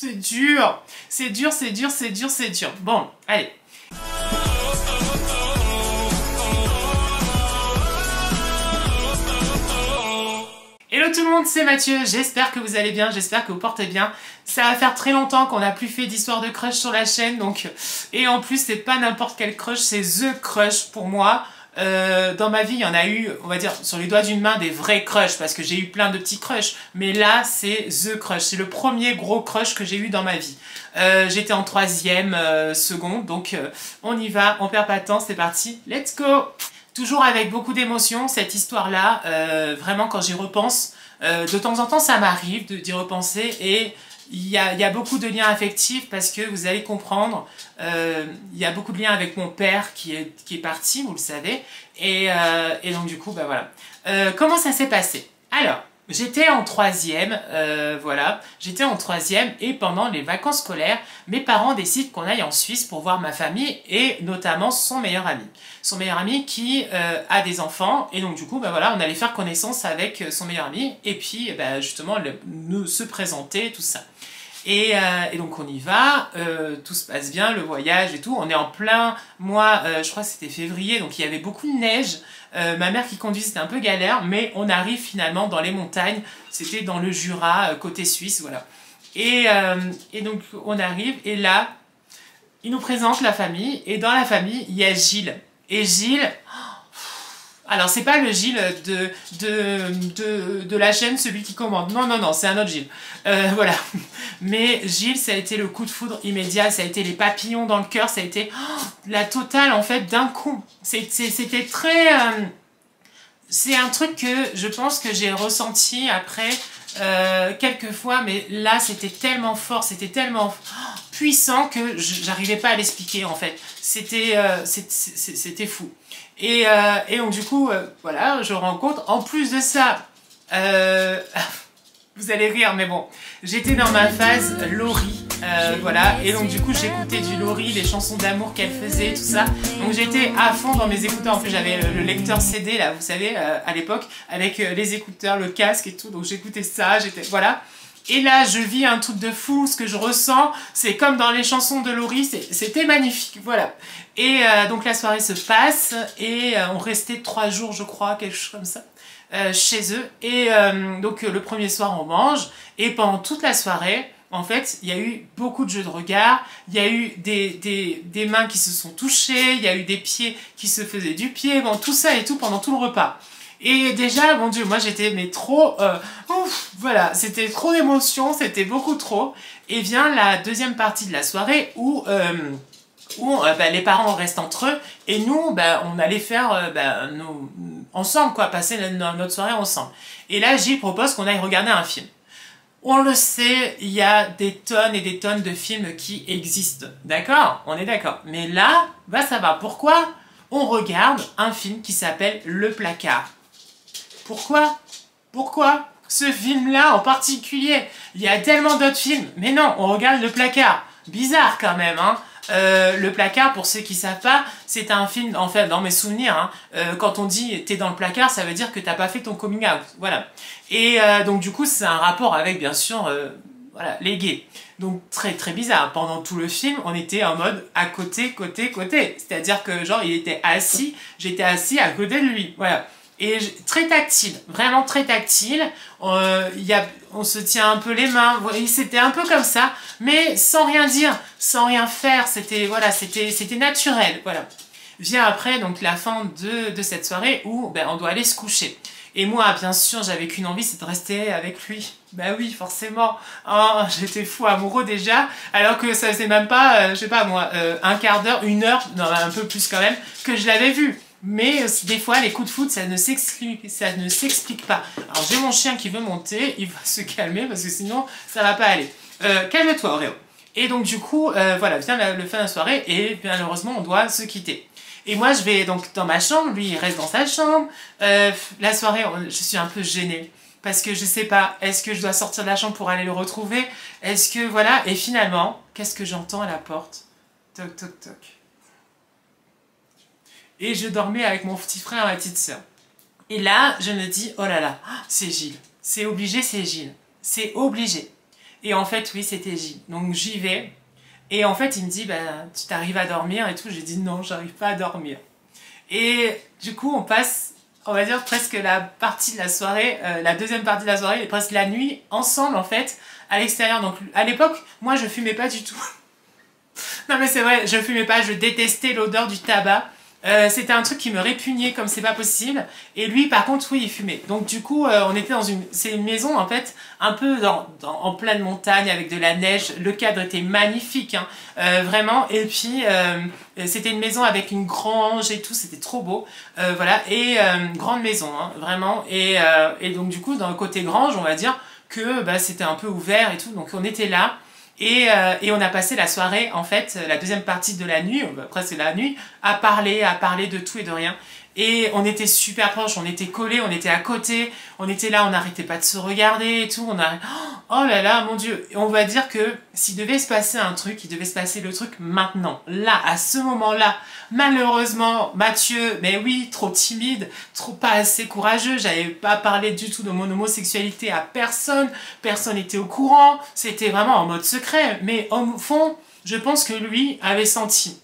C'est dur. C'est dur, c'est dur, c'est dur, c'est dur. Bon, allez. Hello tout le monde, c'est Mathieu, j'espère que vous allez bien, j'espère que vous portez bien. Ça va faire très longtemps qu'on n'a plus fait d'histoire de crush sur la chaîne, donc... Et en plus, c'est pas n'importe quel crush, c'est THE crush pour moi. Dans ma vie, il y en a eu, on va dire, sur les doigts d'une main, des vrais crushs, parce que j'ai eu plein de petits crushs. Mais là, c'est THE crush, c'est le premier gros crush que j'ai eu dans ma vie. J'étais en 3e seconde, donc on y va, on perd pas de temps, c'est parti, let's go! Toujours avec beaucoup d'émotion, cette histoire-là, vraiment quand j'y repense, de temps en temps ça m'arrive d'y repenser et il y a beaucoup de liens affectifs parce que vous allez comprendre, il y a beaucoup de liens avec mon père qui est parti, vous le savez, et donc du coup, bah voilà. Comment ça s'est passé? Alors, j'étais en 3e, voilà, j'étais en 3e et pendant les vacances scolaires, mes parents décident qu'on aille en Suisse pour voir ma famille et notamment son meilleur ami. Son meilleur ami qui a des enfants et donc du coup, bah voilà, on allait faire connaissance avec son meilleur ami et puis bah, justement nous se présenter, tout ça. Et donc on y va, tout se passe bien, le voyage et tout, on est en plein mois, je crois que c'était février, donc il y avait beaucoup de neige, ma mère qui conduit c'était un peu galère, mais on arrive finalement dans les montagnes, c'était dans le Jura, côté suisse, voilà. Et donc on arrive, et là, il nous présente la famille, et dans la famille, il y a Gilles. Et Gilles... Alors, c'est pas le Gilles de la chaîne, celui qui commande. Non, non, non, c'est un autre Gilles. Voilà. Mais Gilles, ça a été le coup de foudre immédiat, ça a été les papillons dans le cœur, ça a été la totale, en fait, d'un coup. C'était très... c'est un truc que je pense que j'ai ressenti après quelques fois, mais là, c'était tellement fort, c'était tellement puissant que j'arrivais pas à l'expliquer, en fait. C'était fou. Et donc du coup, voilà, je rencontre, en plus de ça, vous allez rire, mais bon, j'étais dans ma phase Laurie, voilà, et donc du coup j'écoutais du Laurie, les chansons d'amour qu'elle faisait, tout ça, donc j'étais à fond dans mes écouteurs, en plus j'avais le lecteur CD, là, vous savez, à l'époque, avec les écouteurs, le casque et tout, donc j'écoutais ça, voilà. Et là, je vis un truc de fou, ce que je ressens, c'est comme dans les chansons de Laurie, c'était magnifique, voilà. Et donc la soirée se passe, et on restait 3 jours, je crois, quelque chose comme ça, chez eux. Et donc le premier soir, on mange, et pendant toute la soirée, en fait, il y a eu beaucoup de jeux de regard, il y a eu des mains qui se sont touchées, il y a eu des pieds qui se faisaient du pied, bon, tout ça et tout pendant tout le repas. Et déjà, mon Dieu, moi j'étais mais trop... ouf, voilà, c'était trop d'émotions, c'était beaucoup trop. Et vient la deuxième partie de la soirée où bah, les parents restent entre eux et nous, bah, on allait faire ensemble, quoi, passer notre soirée ensemble. Et là, Gilles propose qu'on aille regarder un film. On le sait, il y a des tonnes et des tonnes de films qui existent, d'accord? On est d'accord. Mais là, bah ça va. Pourquoi on regarde un film qui s'appelle Le Placard? Pourquoi? Pourquoi ce film-là en particulier? Il y a tellement d'autres films. Mais non, on regarde Le Placard. Bizarre quand même, hein. Le Placard, pour ceux qui savent pas, c'est un film, en fait, dans mes souvenirs, hein, quand on dit t'es dans le placard, ça veut dire que t'as pas fait ton coming out, voilà. Et donc du coup, c'est un rapport avec, bien sûr, voilà, les gays. Donc très très bizarre. Pendant tout le film, on était en mode à côté, côté, côté. C'est-à-dire que genre, il était assis, j'étais assis à côté de lui, voilà. Et très tactile, vraiment très tactile, on se tient un peu les mains, c'était un peu comme ça, mais sans rien dire, sans rien faire, c'était voilà, c'était naturel, voilà. Vient après donc la fin de cette soirée où ben, on doit aller se coucher. Et moi, bien sûr, j'avais qu'une envie, c'est de rester avec lui. Bah oui, forcément. Oh, j'étais fou amoureux déjà, alors que ça faisait même pas, je sais pas moi, un quart d'heure, 1 heure, non, un peu plus quand même, que je l'avais vu. Mais des fois, les coups de foudre, ça ne s'explique pas. Alors, j'ai mon chien qui veut monter, il va se calmer parce que sinon, ça va pas aller. Calme-toi, Auréo. Et donc, du coup, voilà, vient le fin de la soirée et malheureusement, on doit se quitter. Et moi, je vais donc dans ma chambre, lui, il reste dans sa chambre. La soirée, je suis un peu gênée. Parce que je sais pas, est-ce que je dois sortir de la chambre pour aller le retrouver? Est-ce que, voilà, et finalement, qu'est-ce que j'entends à la porte? Toc, toc, toc. Et je dormais avec mon petit frère et ma petite soeur. Et là, je me dis, oh là là, c'est Gilles. C'est obligé, c'est Gilles. C'est obligé. Et en fait, oui, c'était Gilles. Donc j'y vais. Et en fait, il me dit, bah, tu t'arrives à dormir et tout. J'ai dit, non, j'arrive pas à dormir. Et du coup, on passe, on va dire, presque la partie de la soirée, la deuxième partie de la soirée, et presque la nuit, ensemble, en fait, à l'extérieur. Donc, à l'époque, moi, je fumais pas du tout. Non, mais c'est vrai, je fumais pas, je détestais l'odeur du tabac. C'était un truc qui me répugnait comme c'est pas possible. Et lui, par contre, oui, il fumait. Donc du coup, on était dans c'est une maison en fait, un peu en pleine montagne avec de la neige. Le cadre était magnifique, hein, vraiment. Et puis, c'était une maison avec une grange et tout, c'était trop beau. Voilà, et grande maison, hein, vraiment. Et donc du coup, dans le côté grange, on va dire que bah, c'était un peu ouvert et tout. Donc on était là. Et on a passé la soirée, en fait, la deuxième partie de la nuit, presque la nuit, à parler de tout et de rien. Et on était super proches, on était collés, on était à côté, on était là, on n'arrêtait pas de se regarder et tout. Oh là là, mon Dieu. Et on va dire que s'il devait se passer un truc, il devait se passer le truc maintenant, là, à ce moment-là. Malheureusement, Mathieu, mais oui, trop timide, trop pas assez courageux, j'avais pas parlé du tout de mon homosexualité à personne, personne n'était au courant, c'était vraiment en mode secret. Mais au fond, je pense que lui avait senti.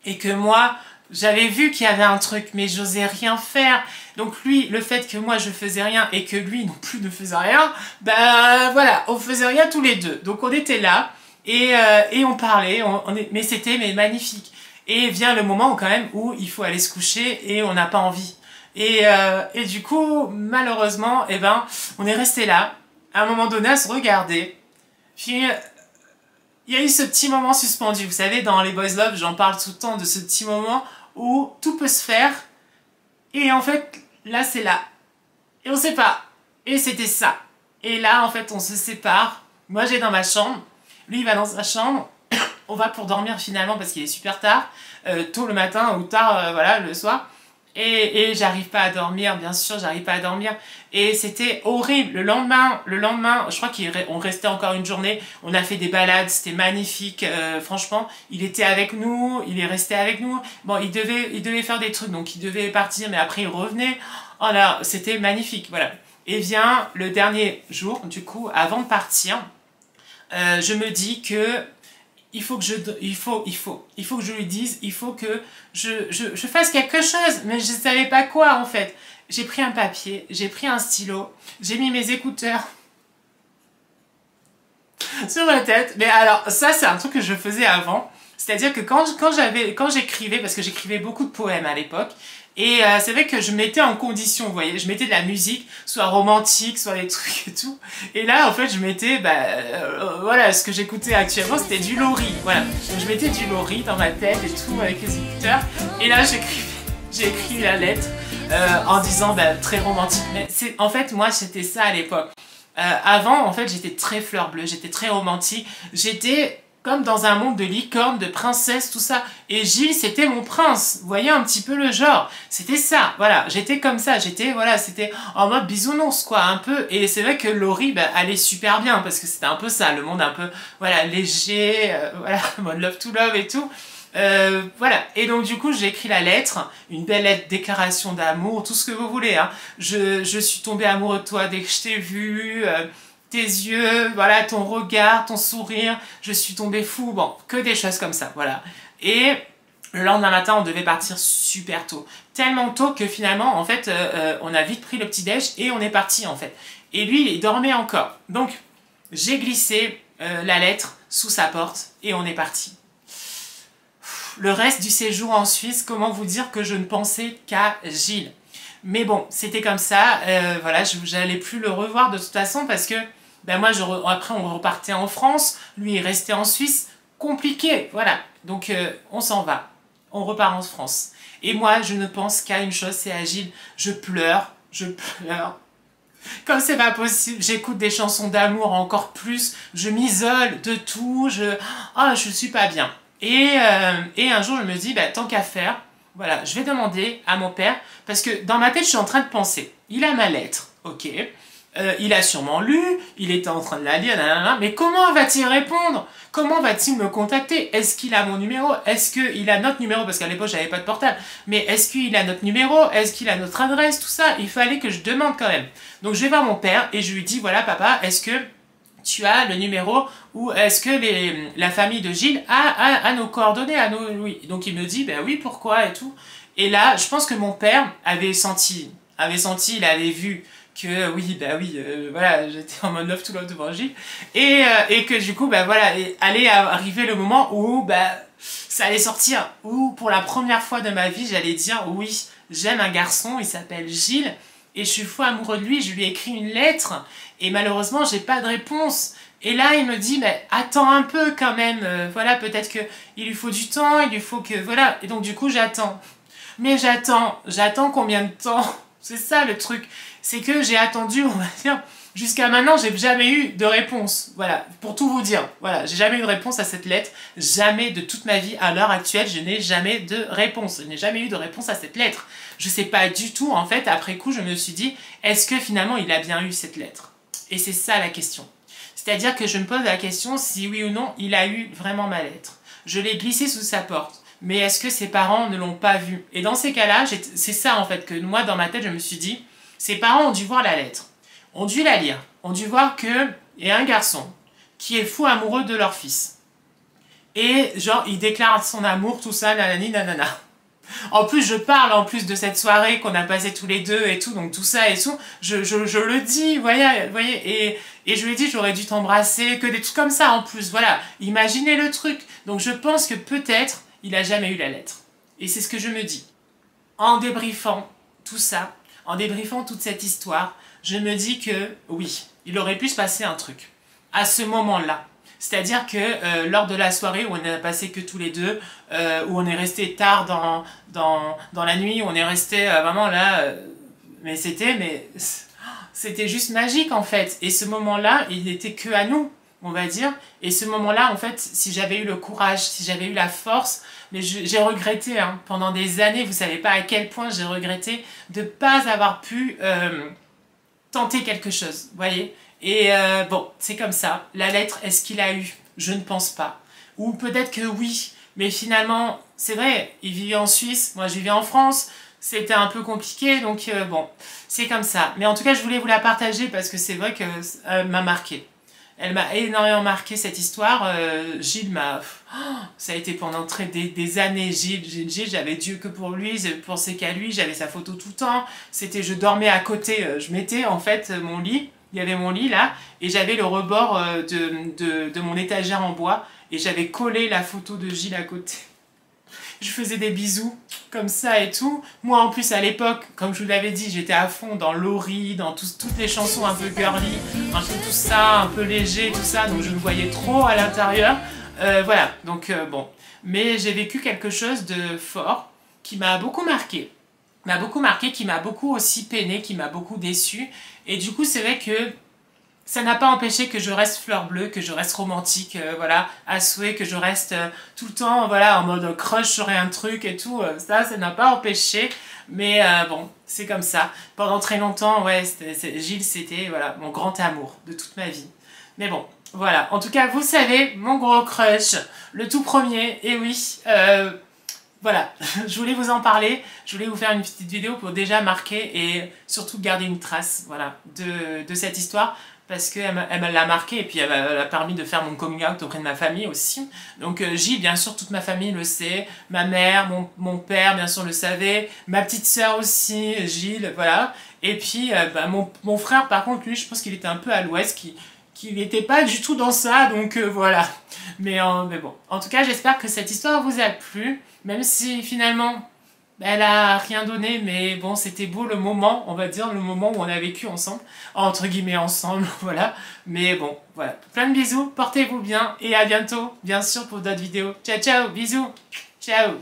Et que moi, j'avais vu qu'il y avait un truc, mais j'osais rien faire. Donc lui, le fait que moi je faisais rien et que lui non plus ne faisait rien, ben voilà, on faisait rien tous les deux. Donc on était là et on parlait, mais c'était magnifique. Et vient le moment où, quand même où il faut aller se coucher et on n'a pas envie. Et du coup, malheureusement, eh ben, on est resté là, à un moment donné, à se regarder. Puis il y a eu ce petit moment suspendu. Vous savez, dans les Boys Love, j'en parle tout le temps de ce petit moment où tout peut se faire. Et en fait, là, c'est là. Et on sait pas. Et c'était ça. Et là, en fait, on se sépare. Moi, j'ai dans ma chambre. Lui, il va dans sa chambre. On va pour dormir finalement parce qu'il est super tard. Tôt le matin ou tard, voilà, le soir. Et j'arrive pas à dormir, bien sûr, j'arrive pas à dormir. Et c'était horrible. Le lendemain, je crois qu'on restait encore une journée. On a fait des balades, c'était magnifique. Franchement, il était avec nous, il est resté avec nous. Bon, il devait faire des trucs, donc il devait partir, mais après il revenait. Oh là, c'était magnifique, voilà. Et vient le dernier jour, du coup, avant de partir, je me dis que il faut que je lui dise, il faut que je fasse quelque chose, mais je ne savais pas quoi en fait. J'ai pris un papier, j'ai pris un stylo, j'ai mis mes écouteurs sur ma tête. Mais alors ça c'est un truc que je faisais avant, c'est-à-dire que quand j'écrivais, parce que j'écrivais beaucoup de poèmes à l'époque, et c'est vrai que je mettais en condition, vous voyez, je mettais de la musique, soit romantique, soit des trucs et tout. Et là, en fait, je mettais, voilà, ce que j'écoutais actuellement, c'était du Laurie, voilà. Donc je mettais du Laurie dans ma tête et tout, avec les écouteurs. Et là, j'ai écrit la lettre en disant, très romantique. Mais en fait, moi, c'était ça à l'époque. Avant, en fait, j'étais très fleur bleue, j'étais très romantique. J'étais comme dans un monde de licorne, de princesse, tout ça. Et Gilles, c'était mon prince. Vous voyez un petit peu le genre. C'était ça, voilà. J'étais comme ça. C'était en mode bisounours, quoi, un peu. Et c'est vrai que Laurie, allait super bien, parce que c'était un peu ça, le monde un peu, voilà, léger, voilà, mode love to love et tout. Voilà. Et donc, du coup, j'ai écrit la lettre, une belle lettre, déclaration d'amour, tout ce que vous voulez, hein. Je suis tombée amoureux de toi dès que je t'ai vu, tes yeux, voilà, ton regard, ton sourire, je suis tombée fou, bon, que des choses comme ça, voilà. Et le lendemain matin, on devait partir super tôt. Tellement tôt que finalement, en fait, on a vite pris le petit-déj et on est parti, en fait. Et lui, il dormait encore. Donc, j'ai glissé la lettre sous sa porte et on est parti. Le reste du séjour en Suisse, comment vous dire que je ne pensais qu'à Gilles. Mais bon, c'était comme ça, voilà, j'allais plus le revoir de toute façon parce que moi, après on repartait en France, lui il restait en Suisse, compliqué, voilà. Donc on s'en va, on repart en France. Et moi, je ne pense qu'à une chose, c'est à Gilles, je pleure. Comme c'est pas possible, j'écoute des chansons d'amour encore plus, je m'isole de tout, je suis pas bien. Et un jour, je me dis, tant qu'à faire, voilà, je vais demander à mon père, parce que dans ma tête, je suis en train de penser, il a ma lettre, ok, il a sûrement lu, il était en train de la lire, nanana, mais comment va-t-il répondre? Comment va-t-il me contacter? Est-ce qu'il a mon numéro? Est-ce qu'il a notre numéro? Parce qu'à l'époque, j'avais pas de portable. Mais est-ce qu'il a notre numéro? Est-ce qu'il a notre adresse? Tout ça, il fallait que je demande quand même. Donc je vais voir mon père et je lui dis, voilà papa, est-ce que tu as le numéro ou est-ce que la famille de Gilles a nos coordonnées, a nos... Oui. Donc il me dit, ben oui, pourquoi et tout. Et là, je pense que mon père avait senti, il avait vu que oui, bah oui, voilà, j'étais en mode love to love devant Gilles. Et que du coup, bah voilà, allait arriver le moment où bah, ça allait sortir. Où pour la première fois de ma vie, j'allais dire, oui, j'aime un garçon, il s'appelle Gilles. Et je suis fou amoureux de lui, je lui ai écrit une lettre. Et malheureusement, j'ai pas de réponse. Et là, il me dit, mais attends un peu quand même. Voilà, peut-être qu'il lui faut du temps, il lui faut que... Voilà. Et donc, du coup, j'attends. Mais j'attends combien de temps? C'est ça le truc. C'est que j'ai attendu, on va dire, jusqu'à maintenant, j'ai jamais eu de réponse. Voilà, pour tout vous dire. Voilà, j'ai jamais eu de réponse à cette lettre. Jamais de toute ma vie, à l'heure actuelle, je n'ai jamais de réponse. Je n'ai jamais eu de réponse à cette lettre. Je sais pas du tout, en fait, après coup, je me suis dit, est-ce que finalement, il a bien eu cette lettre? Et c'est ça la question. C'est-à-dire que je me pose la question si oui ou non, il a eu vraiment ma lettre. Je l'ai glissée sous sa porte. Mais est-ce que ses parents ne l'ont pas vue? Et dans ces cas-là, c'est ça en fait que moi, dans ma tête, je me suis dit, ses parents ont dû voir la lettre, ont dû la lire, ont dû voir qu'il y a un garçon qui est fou amoureux de leur fils. Et genre, il déclare son amour, tout ça, nanani, nanana. En plus, je parle en plus de cette soirée qu'on a passée tous les deux et tout, donc tout ça et tout, je le dis, voyez, et je lui ai dit, j'aurais dû t'embrasser, que des trucs comme ça en plus, voilà, imaginez le truc. Donc je pense que peut-être, il a jamais eu la lettre. Et c'est ce que je me dis. En débriefant tout ça, en débriefant toute cette histoire, je me dis que oui, il aurait pu se passer un truc à ce moment-là. C'est-à-dire que lors de la soirée où on n'a passé que tous les deux, où on est resté tard dans la nuit, où on est resté vraiment là, mais c'était juste magique en fait. Et ce moment-là, il n'était que à nous, on va dire. Et ce moment-là, en fait, si j'avais eu le courage, si j'avais eu la force, mais j'ai regretté, hein, pendant des années, vous savez pas à quel point j'ai regretté de ne pas avoir pu tenter quelque chose, vous voyez. Et bon, c'est comme ça. La lettre, est-ce qu'il a eu? Je ne pense pas. Ou peut-être que oui, mais finalement, c'est vrai, il vivait en Suisse, moi je vivais en France, c'était un peu compliqué, donc bon, c'est comme ça. Mais en tout cas, je voulais vous la partager parce que c'est vrai qu'elle m'a marqué. Elle m'a énormément marqué cette histoire. Gilles m'a... ça a été pendant des années. Gilles, j'avais Dieu que pour lui, je pensais qu'à lui, j'avais sa photo tout le temps. C'était, je dormais à côté, je mettais en fait mon lit. Il y avait mon lit là, et j'avais le rebord de mon étagère en bois, et j'avais collé la photo de Gilles à côté. Je faisais des bisous, comme ça et tout. Moi en plus à l'époque, comme je vous l'avais dit, j'étais à fond dans Laurie, dans toutes les chansons un peu girly, un peu tout ça, un peu léger, tout ça, donc je me voyais trop à l'intérieur. Voilà, donc bon. Mais j'ai vécu quelque chose de fort, qui m'a beaucoup marqué. Qui m'a beaucoup aussi peiné, qui m'a beaucoup déçu. Et du coup, c'est vrai que ça n'a pas empêché que je reste fleur bleue, que je reste romantique, voilà, à souhait, que je reste tout le temps, voilà, en mode crush sur un truc et tout. Ça n'a pas empêché. Mais bon, c'est comme ça. Pendant très longtemps, ouais, Gilles, c'était voilà, mon grand amour de toute ma vie. Mais bon, voilà. En tout cas, vous savez, mon gros crush, le tout premier, et oui, voilà, je voulais vous en parler, je voulais vous faire une petite vidéo pour déjà marquer et surtout garder une trace, voilà, de cette histoire, parce qu'elle m'a marqué et puis elle m'a permis de faire mon coming out auprès de ma famille aussi. Donc Gilles, bien sûr, toute ma famille le sait, ma mère, mon père, bien sûr, le savait, ma petite sœur aussi, Gilles, voilà. Et puis bah, mon frère, par contre, lui, je pense qu'il était un peu à l'ouest, qu'il n'était pas du tout dans ça, donc voilà. Mais bon, en tout cas, j'espère que cette histoire vous a plu. Même si finalement, elle a rien donné, mais bon, c'était beau le moment, on va dire, le moment où on a vécu ensemble, entre guillemets ensemble, voilà. Mais bon, voilà. Plein de bisous, portez-vous bien, et à bientôt, bien sûr, pour d'autres vidéos. Ciao, ciao, bisous, ciao.